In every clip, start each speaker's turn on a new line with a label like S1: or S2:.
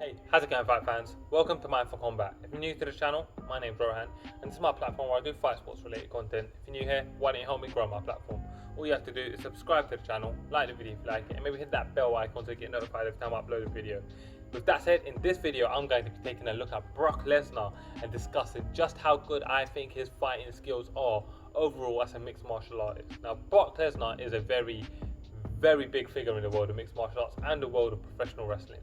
S1: Hey, how's it going, fight fans? Welcome to mindforcombat. If you're new to the channel, my name's Rohan, and this is my platform where I do fight sports related content. If you're new here, why don't you help me grow my platform? All you have to do is subscribe to the channel, like the video if you like it, and maybe hit that bell icon so you get notified every time I upload a video. With that said, in this video, I'm going to be taking a look at Brock Lesnar and discussing just how good I think his fighting skills are overall as a mixed martial artist. Now, Brock Lesnar is a very big figure in the world of mixed martial arts and the world of professional wrestling.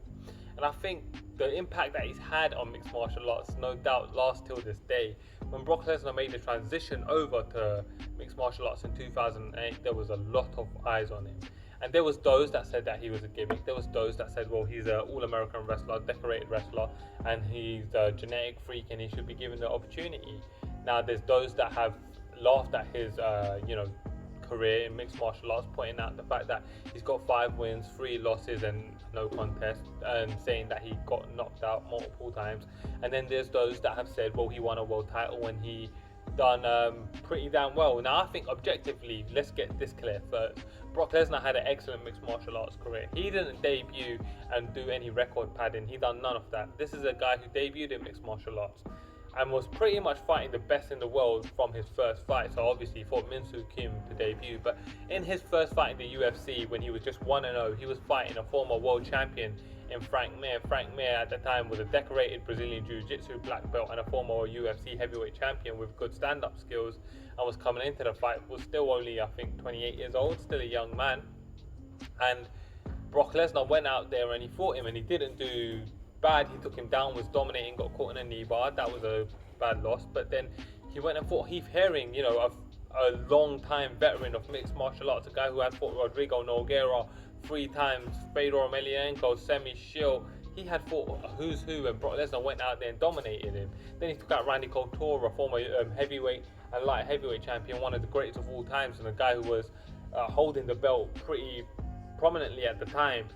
S1: And I think the impact that he's had on mixed martial arts no doubt lasts till this day. When Brock Lesnar made the transition over to mixed martial arts in 2008, there was a lot of eyes on him. And there was those that said that he was a gimmick. There was those that said, well, he's an all-American wrestler, decorated wrestler, and he's a genetic freak and he should be given the opportunity. Now, there's those that have laughed at his, career in mixed martial arts, pointing out the fact that he's got 5 wins, 3 losses and no contest, and saying that he got knocked out multiple times. And then there's those that have said, well, he won a world title when he done pretty damn well. Now, I think objectively, let's get this clear first. Brock Lesnar had an excellent mixed martial arts career. He didn't debut and do any record padding. He done none of that. This is a guy who debuted in mixed martial arts and was pretty much fighting the best in the world from his first fight. So obviously he fought Min-Soo Kim to debut, but in his first fight in the UFC, when he was just 1-0, he was fighting a former world champion in Frank Mir. Frank Mir at the time was a decorated Brazilian Jiu-Jitsu black belt and a former UFC heavyweight champion with good stand-up skills, and was coming into the fight, was still only, I think, 28 years old, still a young man. And Brock Lesnar went out there and he fought him and he didn't do bad. He took him down, was dominating, got caught in a knee bar. That was a bad loss. But then he went and fought Heath Herring, you know, a long-time veteran of mixed martial arts, a guy who had fought Rodrigo Nogueira 3 times, Fedor Emelianenko, Semi Shield. He had fought a who's who, and Brock Lesnar went out there and dominated him. Then he took out Randy Couture, a former heavyweight and light heavyweight champion, one of the greatest of all times, and a guy who was holding the belt pretty prominently at the time.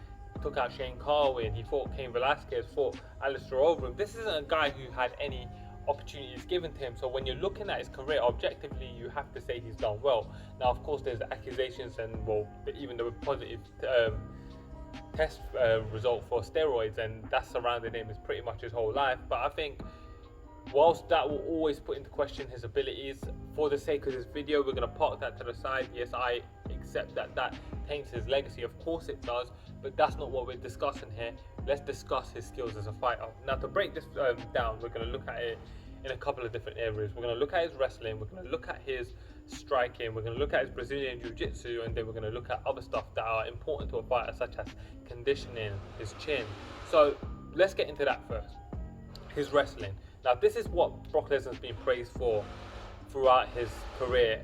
S1: Took out Shane Carwin, he fought Cain Velasquez, fought Alistair Overeem. This isn't a guy who had any opportunities given to him. So when you're looking at his career objectively, you have to say he's done well. Now, of course, there's accusations and, well, even the positive test result for steroids, and that's surrounded him his pretty much his whole life. But I think whilst that will always put into question his abilities, for the sake of this video, we're going to park that to the side. Yes, I accept that that taints his legacy, of course it does, but that's not what we're discussing here. Let's discuss his skills as a fighter. Now, to break this down, we're going to look at it in a couple of different areas. We're going to look at his wrestling, we're going to look at his striking, we're going to look at his Brazilian Jiu-Jitsu, and then we're going to look at other stuff that are important to a fighter, such as conditioning, his chin. So let's get into that first. His wrestling. Now, this is what Brock Lesnar's been praised for throughout his career.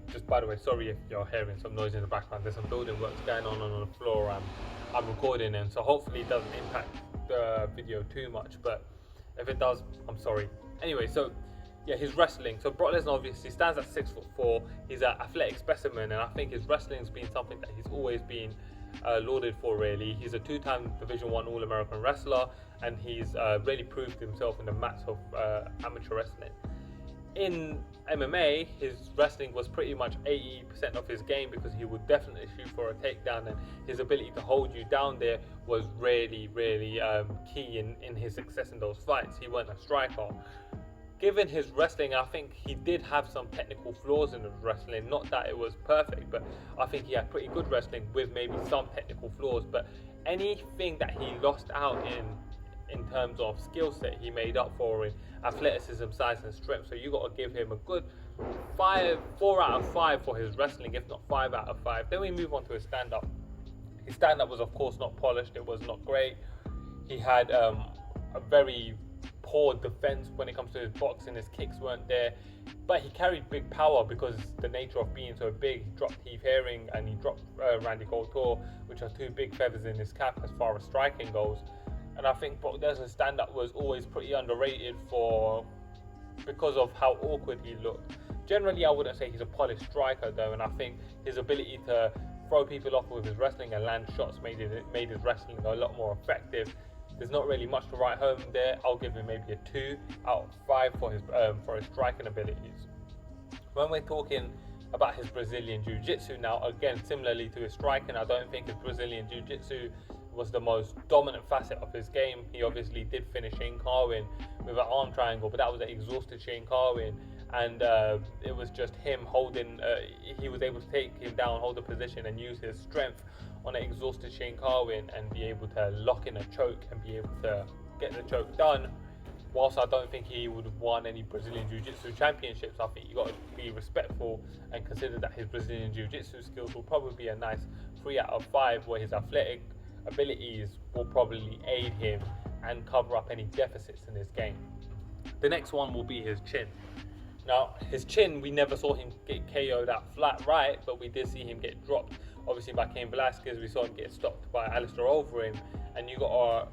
S1: Just by the way, sorry if you're hearing some noise in the background. There's some building works going on the floor. I'm recording in, so hopefully it doesn't impact the video too much. But if it does, I'm sorry. Anyway, so yeah, his wrestling. So Brock Lesnar obviously stands at 6'4". He's an athletic specimen, and I think his wrestling's been something that he's always been lauded for, really. He's a 2-time Division 1 All-American wrestler, and he's really proved himself in the mats of amateur wrestling. In MMA, his wrestling was pretty much 80% of his game, because he would definitely shoot for a takedown, and his ability to hold you down there was really key in his success in those fights. He wasn't a striker. Given his wrestling, I think he did have some technical flaws in his wrestling. Not that it was perfect, but I think he had pretty good wrestling with maybe some technical flaws. But anything that he lost out in terms of skill set, he made up for in athleticism, size and strength. So you got to give him a good 4 out of 5 for his wrestling, if not 5 out of 5. Then we move on to his stand-up. His stand-up was, of course, not polished. It was not great. He had a very poor defense when it comes to his boxing. His kicks weren't there, but he carried big power because the nature of being so big. He dropped Heath Herring and he dropped Randy Couture, which are 2 big feathers in his cap as far as striking goes. And I think Brock Lesnar's stand-up was always pretty underrated because of how awkward he looked. Generally, I wouldn't say he's a polished striker though, and I think his ability to throw people off with his wrestling and land shots made his wrestling a lot more effective. There's not really much to write home there. I'll give him maybe a 2 out of 5 for his striking abilities. When we're talking about his Brazilian Jiu-Jitsu now, again, similarly to his striking, I don't think his Brazilian Jiu-Jitsu was the most dominant facet of his game. He obviously did finish Shane Carwin with an arm triangle, but that was an exhausted Shane Carwin, and it was just him holding. He was able to take him down, hold the position, and use his strength on an exhausted Shane Carwin and be able to lock in a choke and be able to get the choke done. Whilst I don't think he would have won any Brazilian Jiu-Jitsu championships, I think you got to be respectful and consider that his Brazilian Jiu-Jitsu skills will probably be a nice 3 out of 5, where his athletic abilities will probably aid him and cover up any deficits in his game. The next one will be his chin. Now, his chin, we never saw him get KO'd out flat right, but we did see him get dropped, obviously by Cain Velasquez. We saw him get stopped by Alistair Overeem, and you got to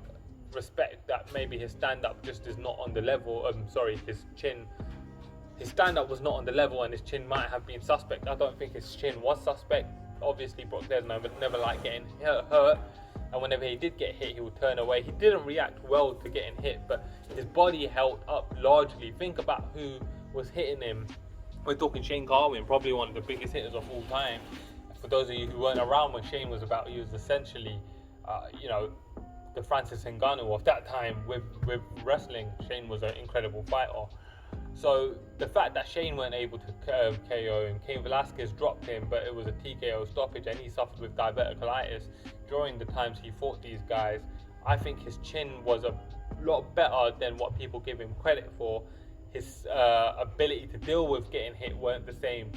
S1: respect that maybe his stand-up just is not on the level. His stand-up was not on the level, and his chin might have been suspect. I don't think his chin was suspect. Obviously, Brock Lesnar would never like getting hurt, and whenever he did get hit, he would turn away. He didn't react well to getting hit, but his body held up largely. Think about who was hitting him. We're talking Shane Carwin, probably one of the biggest hitters of all time. For those of you who weren't around when Shane was about, he was essentially, the Francis Ngannou of that time with wrestling. Shane was an incredible fighter. So the fact that Shane weren't able to KO him, Cain Velasquez dropped him, but it was a TKO stoppage, and he suffered with diverticulitis during the times he fought these guys. I think his chin was a lot better than what people give him credit for. His ability to deal with getting hit weren't the same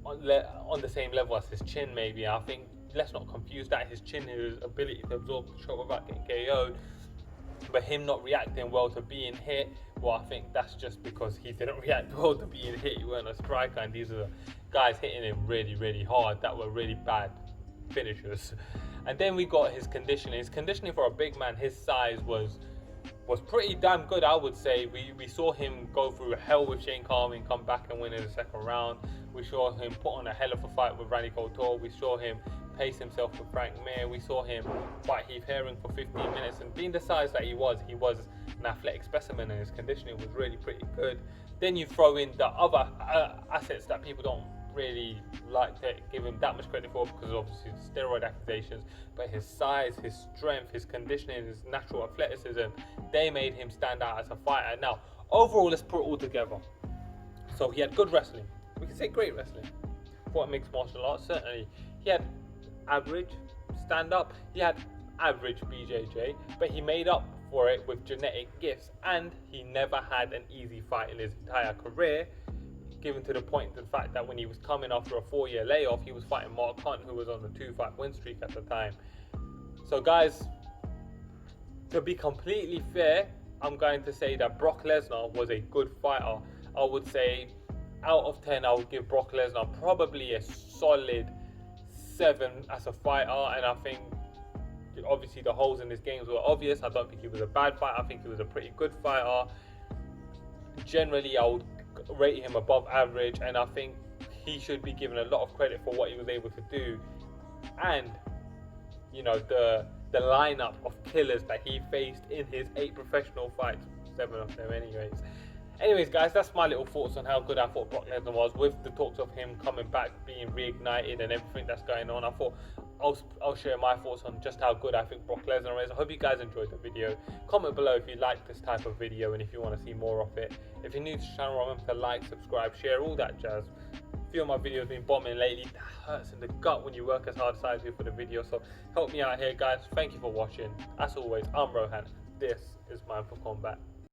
S1: on the same level as his chin. Maybe I think let's not confuse that. His chin, his ability to absorb the shot without getting KO'd, but him not reacting well to being hit, well, I think that's just because he didn't react well to being hit. He weren't a striker, and these are the guys hitting him really, really hard that were really bad finishers. And then we got his conditioning. His conditioning for a big man his size was pretty damn good, I would say. We saw him go through hell with Shane Carwin, come back and win in the second round. We saw him put on a hell of a fight with Randy Couture. We saw him pace himself with Frank Mir. We saw him fight Heath Herring for 15 minutes, and being the size that he was an athletic specimen, and his conditioning was really pretty good. Then you throw in the other assets that people don't really like to give him that much credit for, because obviously the steroid accusations, but his size, his strength, his conditioning, his natural athleticism, they made him stand out as a fighter. Now, overall, let's put it all together. So he had good wrestling. We can say great wrestling for mixed martial arts, certainly. He had average stand-up, he had average BJJ, but he made up for it with genetic gifts, and he never had an easy fight in his entire career, given to the point the fact that when he was coming after a 4-year layoff, he was fighting Mark Hunt, who was on the 2-fight win streak at the time. So guys, to be completely fair, I'm going to say that Brock Lesnar was a good fighter. I would say out of 10, I would give Brock Lesnar probably a solid 7 as a fighter, and I think obviously the holes in his games were obvious. I don't think he was a bad fighter. I think he was a pretty good fighter. Generally, I would rate him above average, and I think he should be given a lot of credit for what he was able to do, and the lineup of killers that he faced in his 8 professional fights, 7 of them anyways guys, that's my little thoughts on how good I thought Brock Lesnar was, with the talks of him coming back, being reignited and everything that's going on. I thought I'll share my thoughts on just how good I think Brock Lesnar is. I hope you guys enjoyed the video. Comment below if you like this type of video and if you want to see more of it. If you're new to the channel, remember to like, subscribe, share, all that jazz. A few of my videos have been bombing lately. That hurts in the gut when you work as hard as I do for the video, so help me out here guys. Thank you for watching. As always, I'm Rohan. This is Mindful Combat.